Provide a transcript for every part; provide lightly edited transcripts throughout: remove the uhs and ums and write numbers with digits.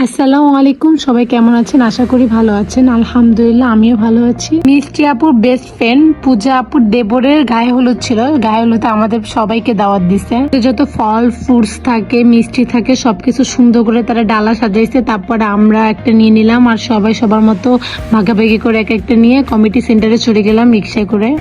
আসসালামু আলাইকুম, সবাই কেমন আছেন? আশা করি ভালো আছেন। আলহামদুলিল্লাহ আমিও ভালো আছি। মিষ্টি আপুর বেস্ট ফ্রেন্ড পূজা আপুর দেবরের গায়ে হলুদ ছিল। গায়ে হলুদে আমাদের সবাইকে দাওয়াত দিছে। যত ফল ফ্রুটস থাকে, মিষ্টি থাকে, সবকিছু সুন্দর করে তারা ডালা সাজাইছে। তারপরে আমরা একটা নিয়ে নিলাম আর সবাই সবার মতো ভাগাভাগি করে এক একটা নিয়ে কমিটি সেন্টারে চলে গেলাম রিক্সায় করে।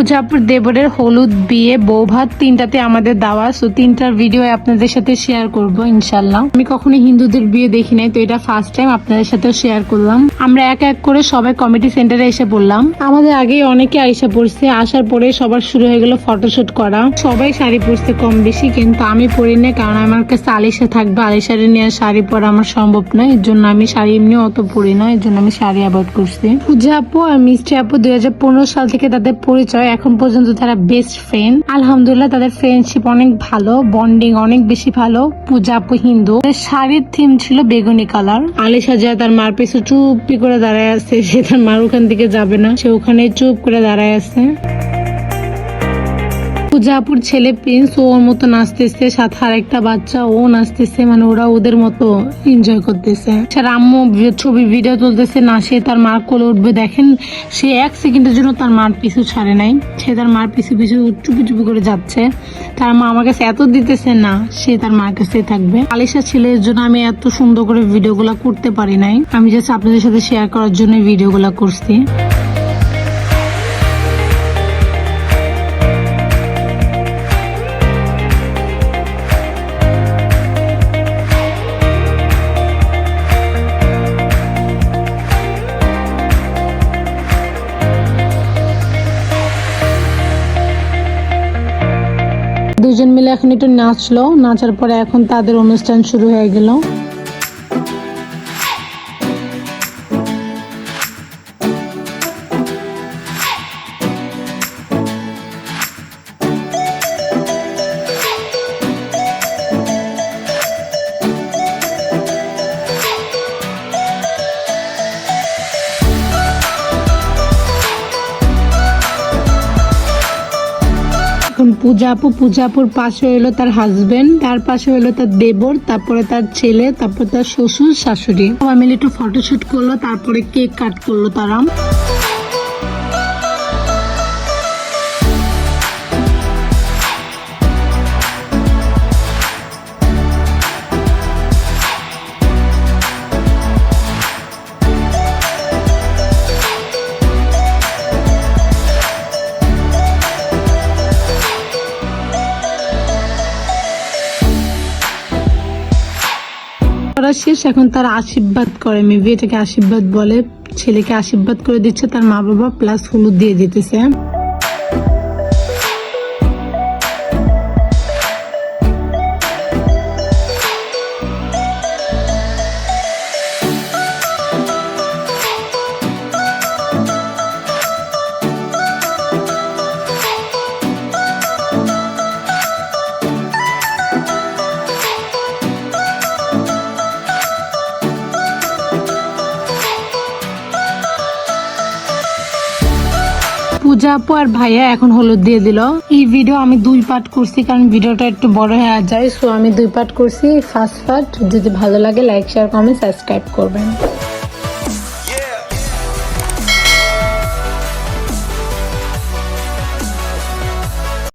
পূজাপুর দেবরের হলুদ বিয়ে বউ ভাত তিনটাতে আমাদের দাওয়া, সো তিনটার ভিডিও আপনাদের সাথে শেয়ার করব ইনশাল্লাহ। আমি কখনো হিন্দুদের বিয়ে দেখি নাই, তো এটা ফার্স্ট টাইম আপনাদের সাথে শেয়ার করলাম। আমরা এক এক করে সবাই কমিটি সেন্টারে এসে পড়লাম। আমাদের আগে অনেকে আইসা পড়ছে, আসার পরে সবার শুরু হয়ে গেল ফটোশুট করা। সবাই শাড়ি পরছে কম বেশি, কিন্তু আমি পরি না, কারণ আমার কাছে আলিশা থাকবে, আলিশারে নিয়ে শাড়ি পরা আমার সম্ভব নয়। এর জন্য আমি শাড়ি এমনি অত পরি না, এর জন্য আমি শাড়ি অ্যাভয়েড করছি। পূজা আপু আর মিষ্টি আপু 2015 সাল থেকে তাদের পরিচয়, এখন পর্যন্ত তারা বেস্ট ফ্রেন্ড। আলহামদুলিল্লাহ তাদের ফ্রেন্ডশিপ অনেক ভালো, বন্ডিং অনেক বেশি ভালো। পূজা আপু হিন্দু, শাড়ির থিম ছিল বেগুনি কালার। আলিশা যায় তার মার পিছু চুপটি করে দাঁড়ায় আছে, সে তার মার ওখান থেকে যাবে না, সে ওখানে চুপ করে দাঁড়ায় আছে। পূজা আপুর ছেলে প্রিন্স, ওর মতো নাচতেছে, সাথে আরেকটা বাচ্চা ও নাচতেছে, মানে ওরা ওদের মতো এনজয় করতেছে। আম্মু ছবি ভিডিও তুলতেছে, না সে তার মার কোলে উঠবে। দেখেন সে এক সেকেন্ডের জন্য তার মার পিছু ছাড়ে নাই, সে তার মার পিছু পিছু চুপি চুপি করে যাচ্ছে। তার মা আমার কাছে এত দিতেছে না, সে তার মার কাছেই থাকবে। আলিশা ছেলের জন্য আমি এত সুন্দর করে ভিডিওগুলো করতে পারি নাই, আমি জাস্ট আপনাদের সাথে শেয়ার করার জন্য ভিডিওগুলো করছি। দুজন মিলে এখন একটু নাচলো, নাচার পরে এখন তাদের অনুষ্ঠান শুরু হয়ে গেল। এখন পূজাপুর পাশে হইলো তার হাজবেন্ড, তার পাশে হইলো তার দেবর, তারপরে তার ছেলে, তারপর তার শ্বশুর শাশুড়ি। সবাই মিলে একটু ফটোশুট করলো, তারপরে কেক কাট করলো তারা। শেষ, এখন তার আশীর্বাদ করে, মেবি এটাকে আশীর্বাদ বলে। ছেলেকে আশীর্বাদ করে দিচ্ছে তার মা বাবা, প্লাস হলুদ দিয়ে দিতেছে। পূজা আপু আর ভাইয়া এখন হলুদ দিয়ে দিল। এই ভিডিও আমি 2 পার্ট করছি, কারণ ভিডিওটা একটু বড় হয়ে যায়, সো আমি 2 পার্ট করছি। ফার্স্ট পার্ট যদি ভালো লাগে লাইক শেয়ার কমেন্ট সাবস্ক্রাইব করবেন।